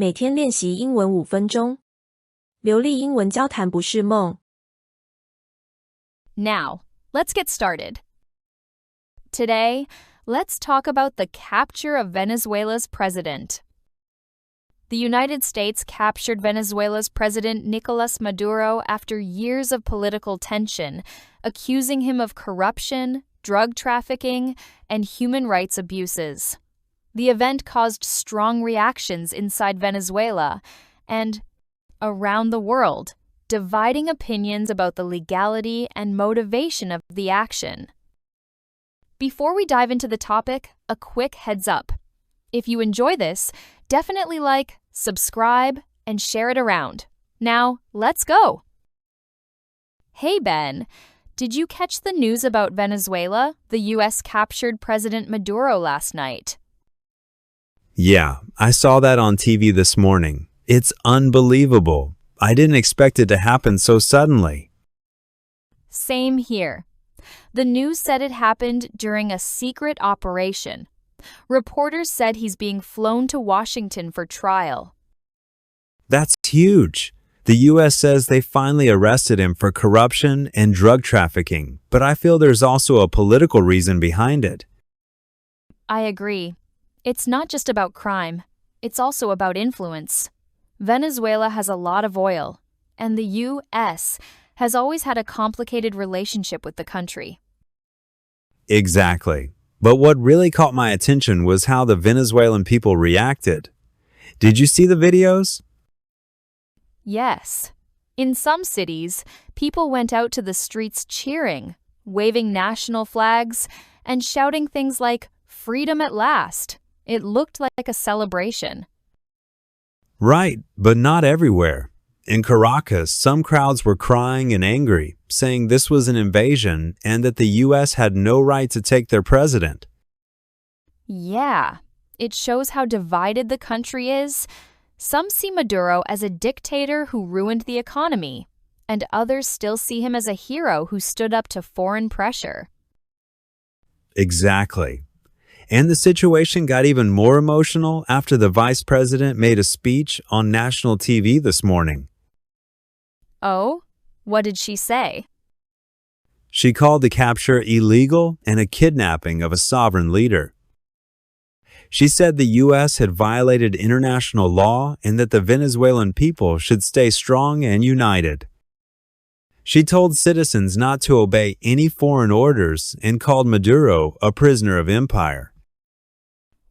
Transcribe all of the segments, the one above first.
每天练习英文5分钟，流利英文交谈不是梦。Now, let's get started. Today, let's talk about the capture of Venezuela's president. The United States captured Venezuela's President Nicolas Maduro after years of political tension, accusing him of corruption, drug trafficking, and human rights abuses. The event caused strong reactions inside Venezuela and around the world, dividing opinions about the legality and motivation of the action. Before we dive into the topic, a quick heads up. If you enjoy this, definitely like, subscribe, and share it around. Now, let's go! Hey Ben, did you catch the news about Venezuela? The US captured President Maduro last night. Yeah, I saw that on TV this morning. It's unbelievable. I didn't expect it to happen so suddenly. Same here. The news said it happened during a secret operation. Reporters said he's being flown to Washington for trial. That's huge. The U.S. says they finally arrested him for corruption and drug trafficking, but I feel there's also a political reason behind it. I agree. It's not just about crime. It's also about influence. Venezuela has a lot of oil, and the U.S. has always had a complicated relationship with the country. Exactly. But what really caught my attention was how the Venezuelan people reacted. Did you see the videos? Yes. In some cities, people went out to the streets cheering, waving national flags, and shouting things like, "Freedom at last." It looked like a celebration. Right, but not everywhere. In Caracas, some crowds were crying and angry, saying this was an invasion and that the U.S. had no right to take their president. Yeah, it shows how divided the country is. Some see Maduro as a dictator who ruined the economy, and others still see him as a hero who stood up to foreign pressure. Exactly. And the situation got even more emotional after the vice president made a speech on national TV this morning. Oh? What did she say? She called the capture illegal and a kidnapping of a sovereign leader. She said the U.S. had violated international law and that the Venezuelan people should stay strong and united. She told citizens not to obey any foreign orders and called Maduro a prisoner of empire.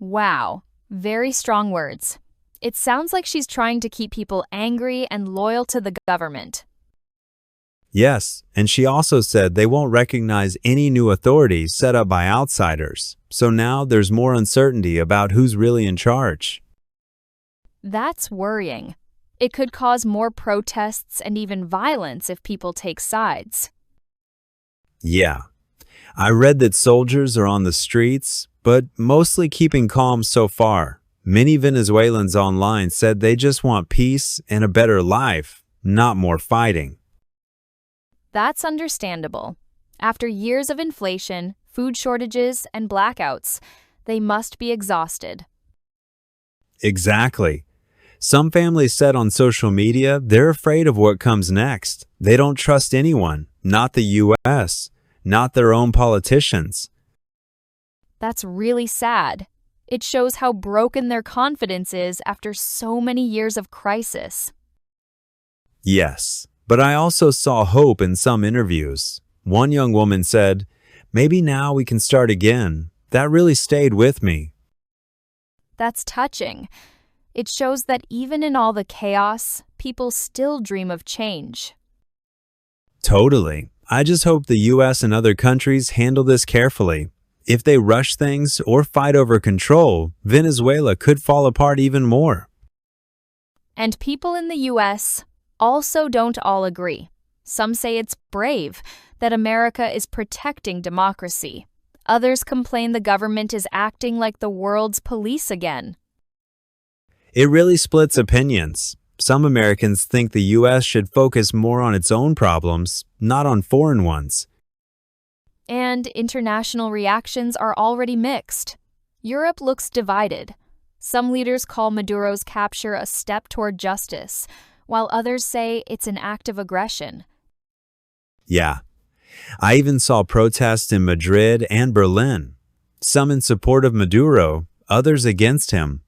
Wow, very strong words. It sounds like she's trying to keep people angry and loyal to the government. Yes, and she also said they won't recognize any new authorities set up by outsiders, so now there's more uncertainty about who's really in charge. That's worrying. It could cause more protests and even violence if people take sides. Yeah, I read that soldiers are on the streets, but mostly keeping calm so far. Many Venezuelans online said they just want peace and a better life, not more fighting. That's understandable. After years of inflation, food shortages, and blackouts, they must be exhausted. Exactly. Some families said on social media they're afraid of what comes next. They don't trust anyone, not the U.S., not their own politicians. That's really sad. It shows how broken their confidence is after so many years of crisis. Yes, but I also saw hope in some interviews. One young woman said, "Maybe now we can start again." That really stayed with me. That's touching. It shows that even in all the chaos, people still dream of change. Totally. I just hope the U.S. and other countries handle this carefully. If they rush things or fight over control, Venezuela could fall apart even more. And people in the U.S. also don't all agree. Some say it's brave, that America is protecting democracy. Others complain the government is acting like the world's police again. It really splits opinions. Some Americans think the U.S. should focus more on its own problems, not on foreign ones. And international reactions are already mixed. Europe looks divided. Some leaders call Maduro's capture a step toward justice, while others say it's an act of aggression. Yeah. I even saw protests in Madrid and Berlin, some in support of Maduro, others against him.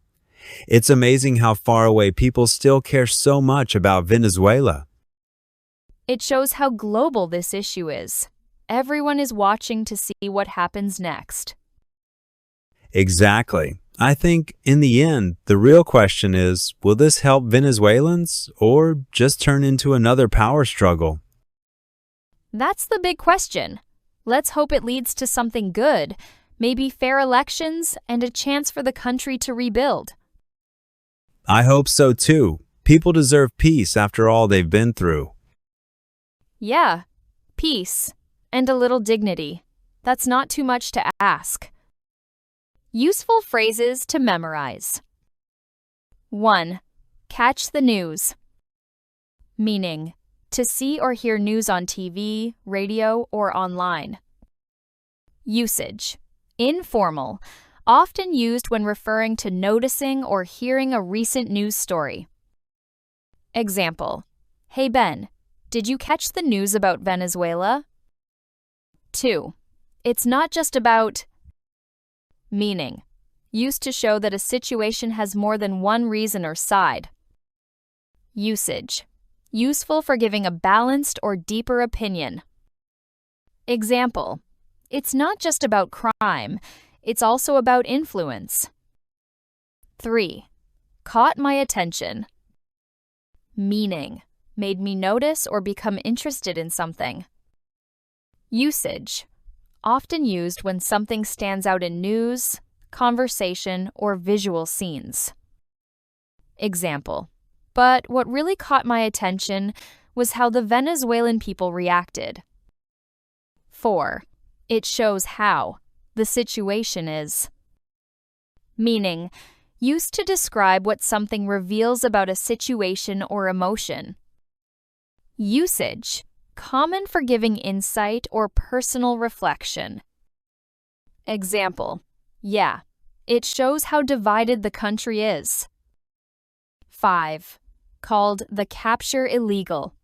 It's amazing how far away people still care so much about Venezuela. It shows how global this issue is. Everyone is watching to see what happens next. Exactly. I think, in the end, the real question is, will this help Venezuelans or just turn into another power struggle? That's the big question. Let's hope it leads to something good, maybe fair elections and a chance for the country to rebuild. I hope so too. People deserve peace after all they've been through. Yeah, peace and a little dignity. That's not too much to ask. Useful phrases to memorize. 1. Catch the news. Meaning, to see or hear news on TV, radio, or online. Usage. Informal, often used when referring to noticing or hearing a recent news story. Example, Hey Ben, did you catch the news about Venezuela? 2. It's not just about. Meaning, used to show that a situation has more than one reason or side. Usage. Useful for giving a balanced or deeper opinion. Example, it's not just about crime, it's also about influence. 3. Caught my attention. Meaning, made me notice or become interested in something. Usage. Often used when something stands out in news, conversation, or visual scenes. Example, but what really caught my attention was how the Venezuelan people reacted. 4. It shows how the situation is. Meaning, used to describe what something reveals about a situation or emotion. Usage. Common for giving insight or personal reflection. Example, yeah, it shows how divided the country is. 5. Called the capture illegal.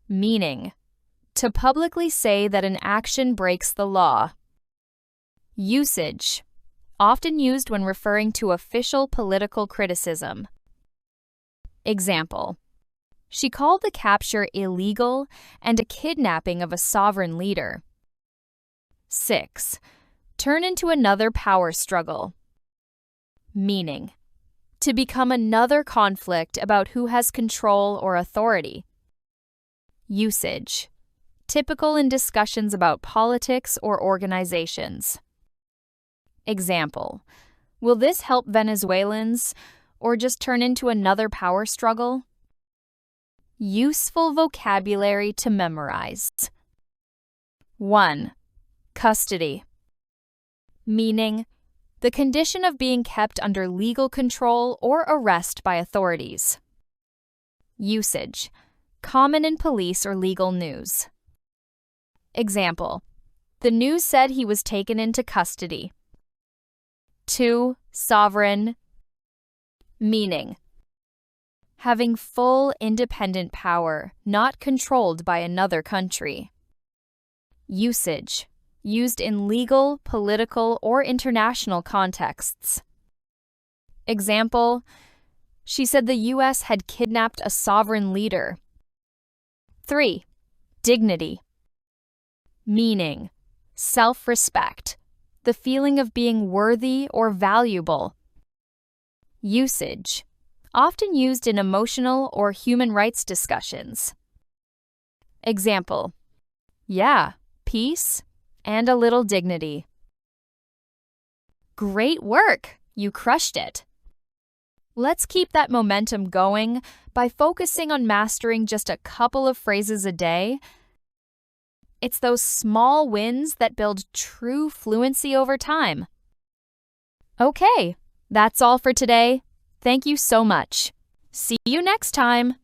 Meaning, to publicly say that an action breaks the law. Usage, often used when referring to official political criticism. Example, she called the capture illegal and a kidnapping of a sovereign leader. 6. Turn into another power struggle. Meaning, to become another conflict about who has control or authority. Usage, typical in discussions about politics or organizations. Example, will this help Venezuelans or just turn into another power struggle? Useful vocabulary to memorize. 1. Custody. Meaning, the condition of being kept under legal control or arrest by authorities. Usage, common in police or legal news. Example, the news said he was taken into custody. 2. Sovereign. Meaning, having full independent power, not controlled by another country. Usage, used in legal, political, or international contexts. Example, she said the U.S. had kidnapped a sovereign leader. 3. Dignity. Meaning, self-respect, the feeling of being worthy or valuable. Usage, often used in emotional or human rights discussions. Example, yeah, peace and a little dignity. Great work! You crushed it. Let's keep that momentum going by focusing on mastering just a couple of phrases a day. It's those small wins that build true fluency over time. Okay, that's all for today. Thank you so much. See you next time.